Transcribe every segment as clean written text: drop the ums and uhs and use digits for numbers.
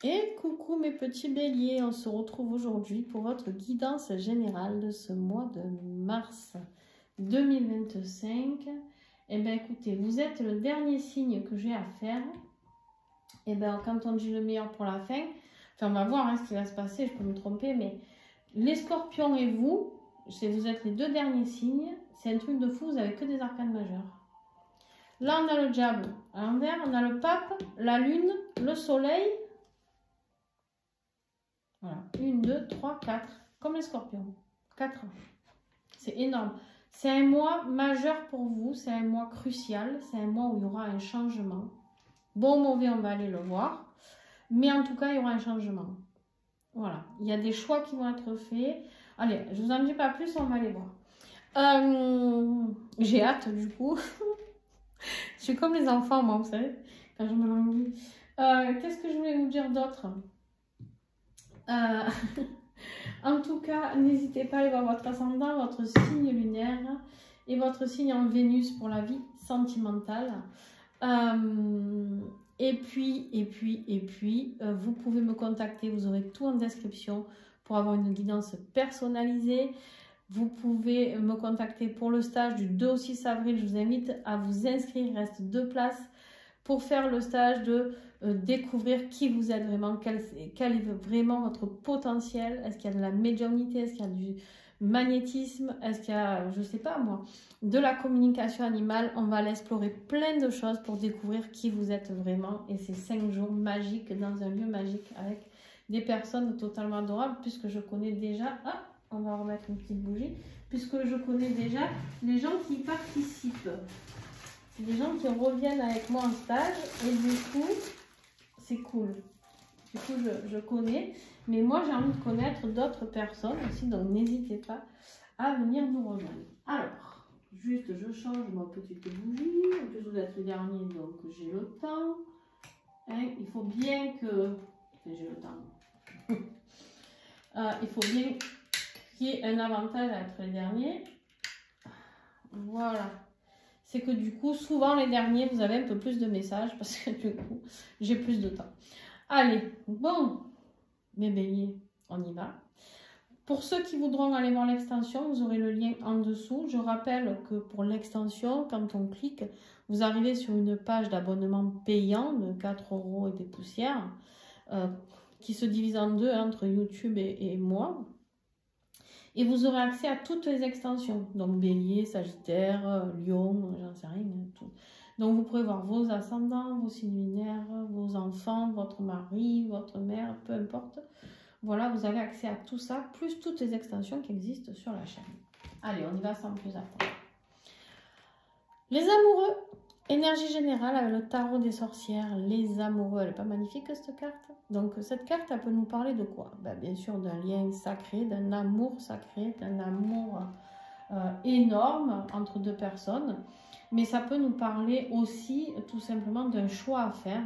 Et coucou mes petits béliers, on se retrouve aujourd'hui pour votre guidance générale de ce mois de mars 2025. Et bien écoutez, vous êtes le dernier signe que j'ai à faire. Et bien quand on dit le meilleur pour la fin, enfin on va voir hein, ce qui va se passer, je peux me tromper, mais les scorpions et vous êtes les deux derniers signes, c'est un truc de fou, vous avez que des arcanes majeurs. Là on a le diable à l'envers, on a le pape, la lune, le soleil. Voilà, 1, 2, 3, 4, comme les scorpions, 4. C'est énorme. C'est un mois majeur pour vous, c'est un mois crucial, c'est un mois où il y aura un changement. Bon ou mauvais, on va aller le voir. Mais en tout cas, il y aura un changement. Voilà, il y a des choix qui vont être faits. Allez, je vous en dis pas plus, on va les voir. J'ai hâte du coup. Je suis comme les enfants, moi, vous savez, quand je me languis. Qu'est-ce que je voulais vous dire d'autre? En tout cas, n'hésitez pas à aller voir votre ascendant, votre signe lunaire et votre signe en Vénus pour la vie sentimentale. Et puis, vous pouvez me contacter, vous aurez tout en description pour avoir une guidance personnalisée. Vous pouvez me contacter pour le stage du 2 au 6 avril. Je vous invite à vous inscrire, il reste 2 places pour faire le stage de découvrir qui vous êtes vraiment, quel est vraiment votre potentiel. Est-ce qu'il y a de la médiumnité, est-ce qu'il y a du magnétisme, est-ce qu'il y a, je ne sais pas moi, de la communication animale. On va aller explorer plein de choses pour découvrir qui vous êtes vraiment. Et c'est 5 jours magiques dans un lieu magique avec des personnes totalement adorables puisque je connais déjà... Ah, on va remettre une petite bougie. Puisque je connais déjà les gens qui y participent. C'est des gens qui reviennent avec moi en stage et du coup, c'est cool. Du coup, je connais. Mais moi, j'ai envie de connaître d'autres personnes aussi, donc n'hésitez pas à venir nous rejoindre. Alors, juste, je change ma petite bougie. En plus, vous êtes le dernier, donc j'ai le temps. Hein, il faut bien que... Enfin, j'ai le temps. Il faut bien qu'il y ait un avantage à être le dernier. Voilà. C'est que du coup, souvent les derniers, vous avez un peu plus de messages parce que du coup, j'ai plus de temps. Allez, bon, mes béliers, on y va. Pour ceux qui voudront aller voir l'extension, vous aurez le lien en dessous. Je rappelle que pour l'extension, quand on clique, vous arrivez sur une page d'abonnement payant de 4 € et des poussières qui se divise en deux entre YouTube et moi. Et vous aurez accès à toutes les extensions, donc Bélier, Sagittaire, Lion, j'en sais rien, tout. Donc vous pourrez voir vos ascendants, vos signes lunaires, vos enfants, votre mari, votre mère, peu importe. Voilà, vous avez accès à tout ça, plus toutes les extensions qui existent sur la chaîne. Allez, on y va sans plus attendre. Les amoureux, énergie générale avec le tarot des sorcières, les amoureux. Elle n'est pas magnifique cette carte? Donc cette carte, elle peut nous parler de quoi? Ben, bien sûr d'un lien sacré, d'un amour sacré, d'un amour énorme entre deux personnes. Mais ça peut nous parler aussi tout simplement d'un choix à faire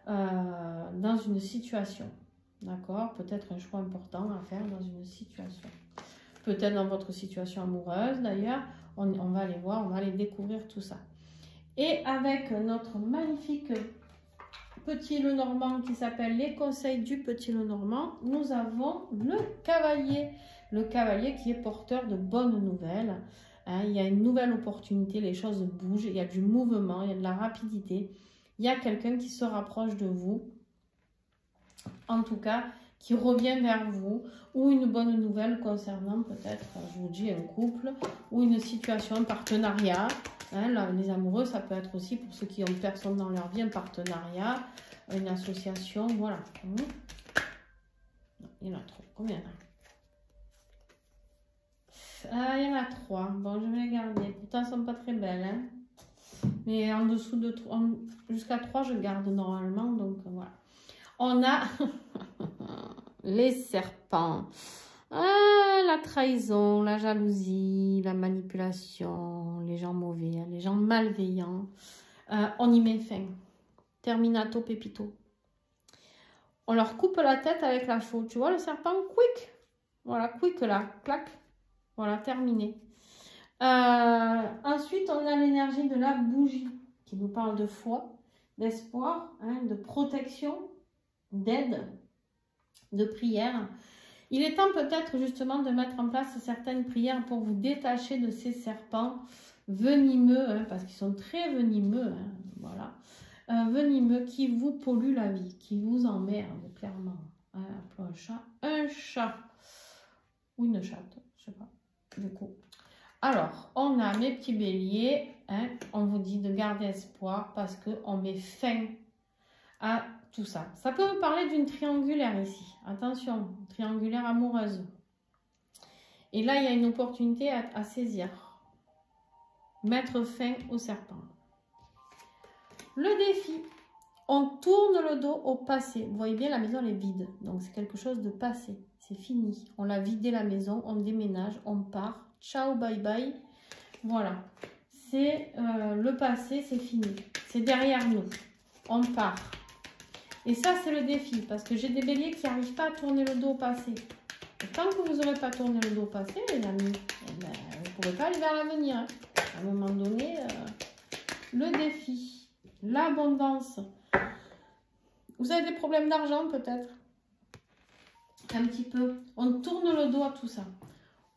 dans une situation. D'accord? Peut-être un choix important à faire dans une situation. Peut-être dans votre situation amoureuse d'ailleurs. On va aller voir, on va aller découvrir tout ça. Et avec notre magnifique petit Lenormand qui s'appelle Les conseils du petit Lenormand, nous avons le cavalier. Le cavalier qui est porteur de bonnes nouvelles. Hein, il y a une nouvelle opportunité, les choses bougent, il y a du mouvement, il y a de la rapidité. Il y a quelqu'un qui se rapproche de vous. En tout cas, qui revient vers vous, ou une bonne nouvelle concernant peut-être, je vous dis, un couple, ou une situation, un partenariat. Hein, là, les amoureux, ça peut être aussi pour ceux qui ont personne dans leur vie, un partenariat, une association, voilà. Il y en a trop. Combien il y en a? Ah, il y en a 3. Bon, je vais les garder. Pourtant, elles ne sont pas très belles. Hein. Mais en dessous de 3, jusqu'à 3, je garde normalement. Donc, voilà. On a les serpents. Ah, la trahison, la jalousie, la manipulation, les gens mauvais, les gens malveillants. On y met fin. Terminato pepito. On leur coupe la tête avec la faux. Tu vois le serpent? Quick. Voilà, quick là. Clac. Voilà, terminé. Ensuite, on a l'énergie de la bougie qui nous parle de foi, d'espoir, hein, de protection. d'aide, de prière. Il est temps peut-être justement de mettre en place certaines prières pour vous détacher de ces serpents venimeux, hein, parce qu'ils sont très venimeux, hein, voilà, venimeux qui vous polluent la vie, qui vous emmerdent clairement. Hein, appelons un chat ou une chatte, je sais pas, du coup. Alors, on a mes petits béliers, hein, on vous dit de garder espoir parce qu'on met fin à tout ça. Ça peut vous parler d'une triangulaire ici. Attention, triangulaire amoureuse. Et là, il y a une opportunité à saisir. Mettre fin au serpent. Le défi. On tourne le dos au passé. Vous voyez bien, la maison elle est vide. Donc, c'est quelque chose de passé. C'est fini. On a vidé la maison, on déménage, on part. Ciao, bye bye. Voilà. C'est le passé, c'est fini. C'est derrière nous. On part. Et ça, c'est le défi, parce que j'ai des béliers qui n'arrivent pas à tourner le dos au passé. Et tant que vous n'aurez pas tourné le dos au passé, les amis, eh ben, vous ne pourrez pas aller vers l'avenir. Hein. À un moment donné, le défi, l'abondance. Vous avez des problèmes d'argent peut-être? Un petit peu. On tourne le dos à tout ça.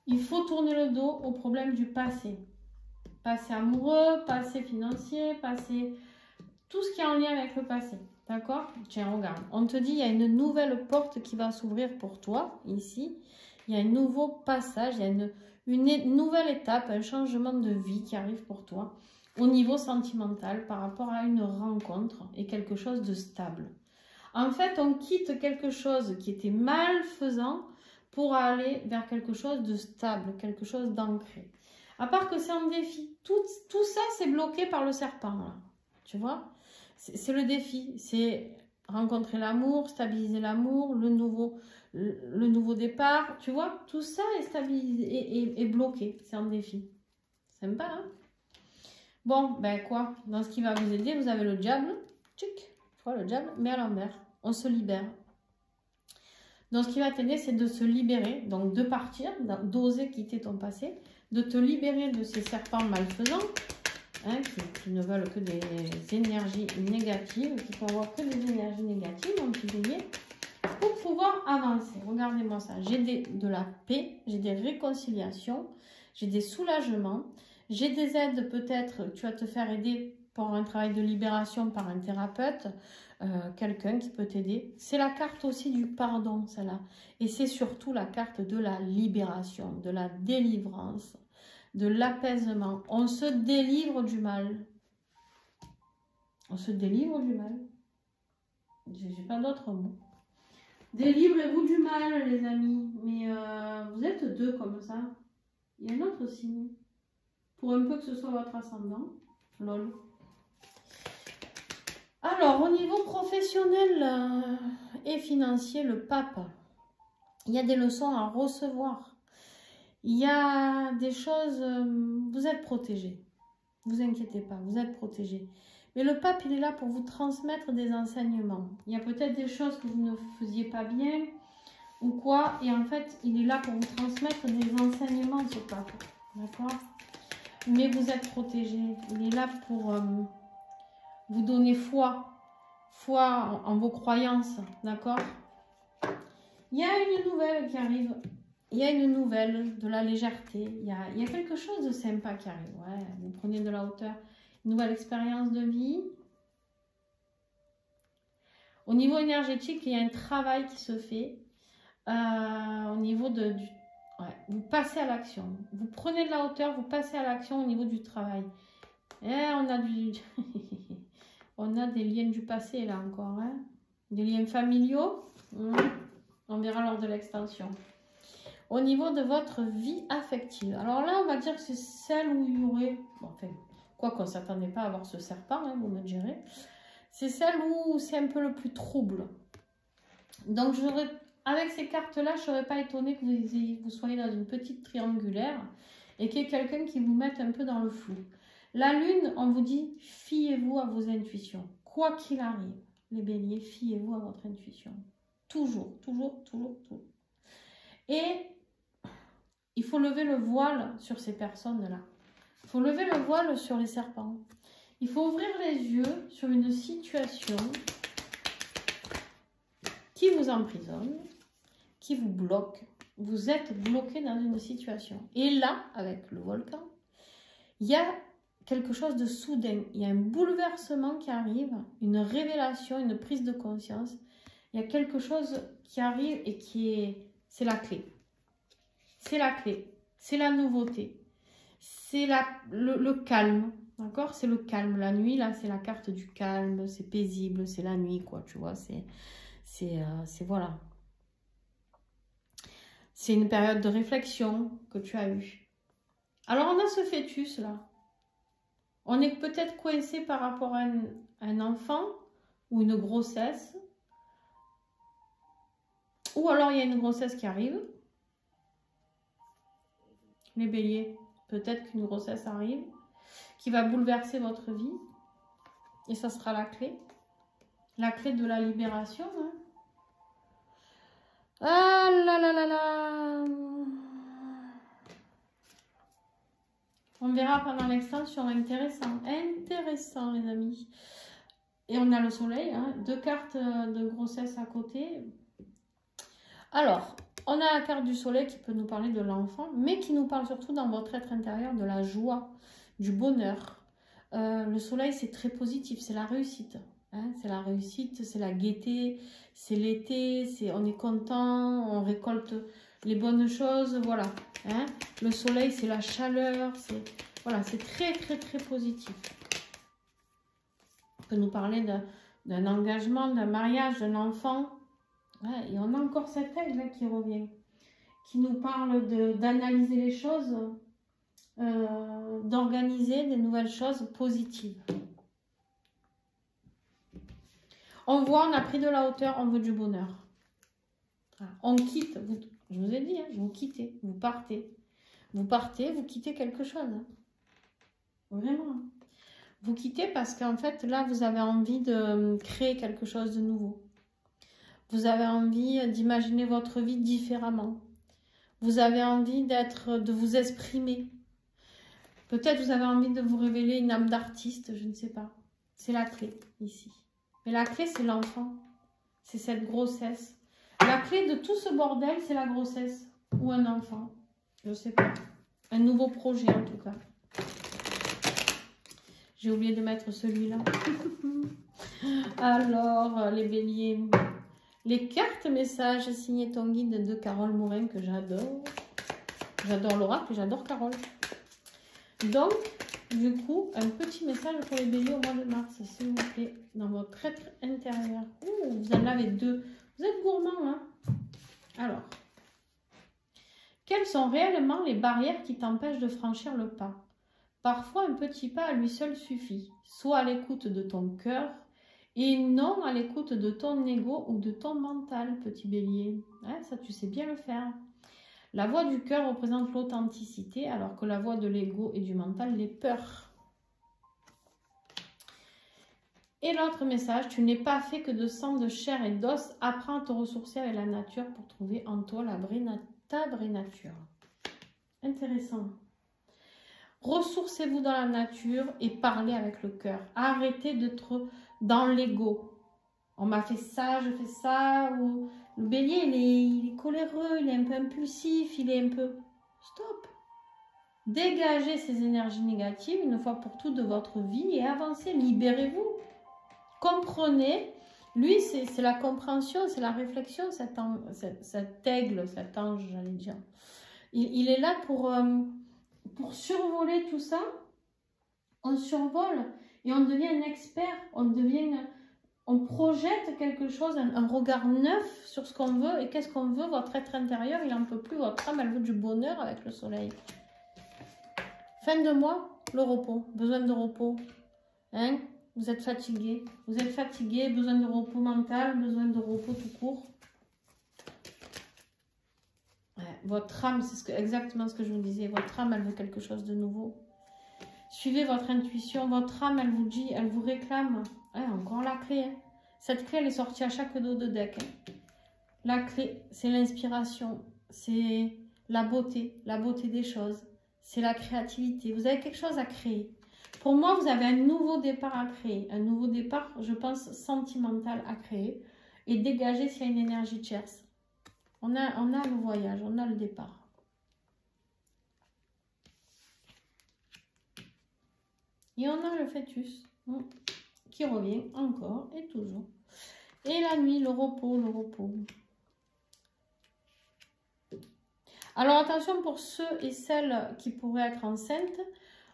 Il faut tourner le dos aux problèmes du passé. Passé amoureux, passé financier, passé... Tout ce qui est en lien avec le passé. D'accord? Tiens, regarde. On te dit, il y a une nouvelle porte qui va s'ouvrir pour toi, ici. Il y a un nouveau passage, il y a une nouvelle étape, un changement de vie qui arrive pour toi au niveau sentimental par rapport à une rencontre et quelque chose de stable. En fait, on quitte quelque chose qui était malfaisant pour aller vers quelque chose de stable, quelque chose d'ancré. À part que c'est un défi. Tout ça, c'est bloqué par le serpent, là. Tu vois? C'est le défi, c'est rencontrer l'amour, stabiliser l'amour, le nouveau départ, tu vois, tout ça est stabilisé et bloqué, c'est un défi. Sympa, hein? Bon, ben quoi, dans ce qui va vous aider, vous avez le diable, tchic, tu vois le diable, mais à l'envers, on se libère. Donc ce qui va t'aider, c'est de se libérer, donc de partir, d'oser quitter ton passé, de te libérer de ces serpents malfaisants, hein, qui ne veulent que des énergies négatives, qui ne avoir que des énergies négatives, mon petit bélier, pour pouvoir avancer. Regardez-moi ça. J'ai de la paix, j'ai des réconciliations, j'ai des soulagements, j'ai des aides peut-être, tu vas te faire aider pour un travail de libération par un thérapeute, quelqu'un qui peut t'aider. C'est la carte aussi du pardon, celle-là. Et c'est surtout la carte de la libération, de la délivrance, de l'apaisement. On se délivre du mal. On se délivre du mal. J'ai pas d'autres mots. Délivrez-vous du mal, les amis. Mais vous êtes deux comme ça. Il y a un autre signe. Pour un peu que ce soit votre ascendant. Lol. Alors, au niveau professionnel et financier, le pape. Il y a des leçons à recevoir. Il y a des choses, vous êtes protégés. Ne vous inquiétez pas, vous êtes protégés. Mais le pape, il est là pour vous transmettre des enseignements. Il y a peut-être des choses que vous ne faisiez pas bien ou quoi. Et en fait, il est là pour vous transmettre des enseignements, ce pape. D'accord? Mais vous êtes protégés. Il est là pour vous donner foi. Foi en vos croyances. D'accord? Il y a une nouvelle qui arrive. Il y a une nouvelle, de la légèreté, il y a quelque chose de sympa qui arrive. Ouais, vous prenez de la hauteur. Une nouvelle expérience de vie. Au niveau énergétique, il y a un travail qui se fait. Au niveau ouais, vous passez à l'action. Vous prenez de la hauteur, vous passez à l'action au niveau du travail. Et on a on a des liens du passé là encore. Hein? Des liens familiaux. On verra lors de l'extension. Au niveau de votre vie affective. Alors là, on va dire que c'est celle où il y aurait... Bon, enfin, quoi qu'on ne s'attendait pas à avoir ce serpent, hein, vous me direz. C'est celle où c'est un peu le plus trouble. Donc, avec ces cartes-là, je ne serais pas étonnée que vous soyez dans une petite triangulaire et qu'il y ait quelqu'un qui vous mette un peu dans le flou. La lune, on vous dit, fiez-vous à vos intuitions. Quoi qu'il arrive, les béliers, fiez-vous à votre intuition. Toujours, toujours, toujours, toujours. Et il faut lever le voile sur ces personnes-là. Il faut lever le voile sur les serpents. Il faut ouvrir les yeux sur une situation qui vous emprisonne, qui vous bloque. Vous êtes bloqué dans une situation. Et là, avec le volcan, il y a quelque chose de soudain. Il y a un bouleversement qui arrive, une révélation, une prise de conscience. Il y a quelque chose qui arrive et c'est la clé. C'est la clé. C'est la nouveauté. C'est le calme. D'accord? C'est le calme. La nuit, là, c'est la carte du calme. C'est paisible. C'est la nuit, quoi. Tu vois, voilà. C'est une période de réflexion que tu as eue. Alors, on a ce fœtus, là. On est peut-être coincé par rapport à un enfant ou une grossesse. Ou alors, il y a une grossesse qui arrive. Les béliers, peut-être qu'une grossesse arrive qui va bouleverser votre vie. Et ça sera la clé. La clé de la libération. Hein. Ah là là là là. On verra pendant l'extension. Intéressant. Intéressant, les amis. Et on a le soleil. Hein. 2 cartes de grossesse à côté. Alors, on a la carte du soleil qui peut nous parler de l'enfant, mais qui nous parle surtout dans votre être intérieur de la joie, du bonheur. Le soleil, c'est très positif. C'est la réussite. Hein. C'est la réussite, c'est la gaieté, c'est l'été, on est content, on récolte les bonnes choses, voilà. Hein. Le soleil, c'est la chaleur, voilà, c'est très, très, très positif. On peut nous parler d'un engagement, d'un mariage, d'un enfant. Ouais, et on a encore cette aide là qui revient, qui nous parle d'analyser les choses, d'organiser des nouvelles choses positives. On voit, on a pris de la hauteur, on veut du bonheur. Voilà. On quitte, je vous ai dit, hein, vous quittez, vous partez. Vous partez, vous quittez quelque chose. Hein. Vraiment. Vous quittez parce qu'en fait, là, vous avez envie de créer quelque chose de nouveau. Vous avez envie d'imaginer votre vie différemment. Vous avez envie de vous exprimer. Peut-être vous avez envie de vous révéler une âme d'artiste, je ne sais pas. C'est la clé, ici. Mais la clé, c'est l'enfant. C'est cette grossesse. La clé de tout ce bordel, c'est la grossesse. Ou un enfant. Je ne sais pas. Un nouveau projet, en tout cas. J'ai oublié de mettre celui-là. Alors, les béliers. Les cartes messages signés ton guide de Carole Morin, que j'adore. J'adore l'oracle, j'adore Carole. Donc, du coup, un petit message pour les béliers au mois de mars, s'il vous plaît, dans votre être intérieur. Ouh, vous en avez 2. Vous êtes gourmand, hein? Alors, quelles sont réellement les barrières qui t'empêchent de franchir le pas? Parfois, un petit pas à lui seul suffit. Soit à l'écoute de ton cœur et non à l'écoute de ton ego ou de ton mental, petit bélier. Ouais, ça, tu sais bien le faire. La voix du cœur représente l'authenticité, alors que la voix de l'ego et du mental, les peurs. Et l'autre message, tu n'es pas fait que de sang, de chair et d'os. Apprends à te ressourcer avec la nature pour trouver en toi ta vraie nature. Intéressant. Ressourcez-vous dans la nature et parlez avec le cœur. Arrêtez d'être dans l'ego. On m'a fait ça, je fais ça. Ou... Le bélier, il est coléreux, il est un peu impulsif, il est un peu... Stop. Dégagez ces énergies négatives une fois pour toutes de votre vie et avancez, libérez-vous. Comprenez. Lui, c'est la compréhension, c'est la réflexion, cet aigle, cet ange, j'allais dire. Il est là pour survoler tout ça. On survole et on devient un expert, on projette quelque chose, un regard neuf sur ce qu'on veut. Et qu'est-ce qu'on veut? Votre être intérieur, il n'en peut plus. Votre âme, elle veut du bonheur avec le soleil. Fin de mois, le repos. Besoin de repos. Hein? Vous êtes fatigué. Vous êtes fatigué, besoin de repos mental, besoin de repos tout court. Ouais, votre âme, c'est exactement ce que je vous disais. Votre âme, elle veut quelque chose de nouveau. Suivez votre intuition. Votre âme, elle vous dit, elle vous réclame. Ouais, encore la clé. Hein. Cette clé, elle est sortie à chaque dos de deck. Hein. La clé, c'est l'inspiration. C'est la beauté des choses. C'est la créativité. Vous avez quelque chose à créer. Pour moi, vous avez un nouveau départ à créer. Un nouveau départ, je pense, sentimental à créer. et dégager s'il y a une énergie tierce. On a le voyage, on a le départ. Et on a le fœtus qui revient encore et toujours. Et la nuit, le repos, le repos. Alors attention pour ceux et celles qui pourraient être enceintes.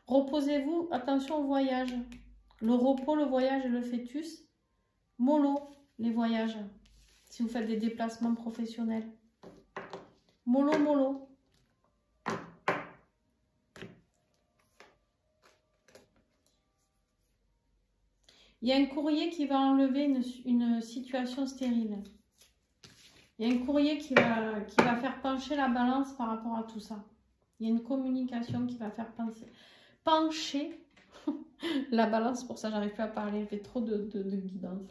Reposez-vous, attention au voyage. Le repos, le voyage et le fœtus. Mollo, les voyages. Si vous faites des déplacements professionnels. Mollo, mollo. Il y a un courrier qui va enlever une situation stérile. Il y a un courrier qui va faire pencher la balance par rapport à tout ça. Il y a une communication qui va faire pencher la balance. Pour ça, j'arrive plus à parler. J'ai trop de guidance.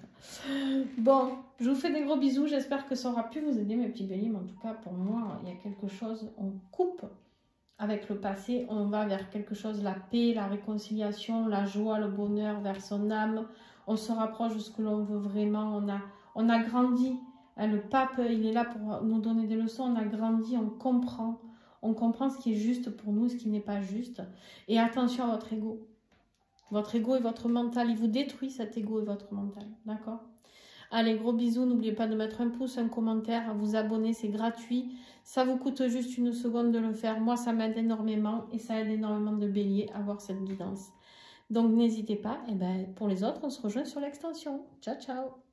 Bon, je vous fais des gros bisous. J'espère que ça aura pu vous aider, mes petits béliers. Mais en tout cas, pour moi, il y a quelque chose. On coupe avec le passé. On va vers quelque chose, la paix, la réconciliation, la joie, le bonheur, vers son âme. On se rapproche de ce que l'on veut vraiment. On a grandi. Le pape, il est là pour nous donner des leçons. On a grandi, on comprend. On comprend ce qui est juste pour nous, ce qui n'est pas juste. Et attention à votre ego. Votre ego et votre mental, il vous détruit cet ego et votre mental. D'accord? Allez, gros bisous. N'oubliez pas de mettre un pouce, un commentaire, vous abonner, c'est gratuit. Ça vous coûte juste une seconde de le faire. Moi, ça m'aide énormément et ça aide énormément de béliers à avoir cette guidance. Donc, n'hésitez pas. Et ben, pour les autres, on se rejoint sur l'extension. Ciao, ciao!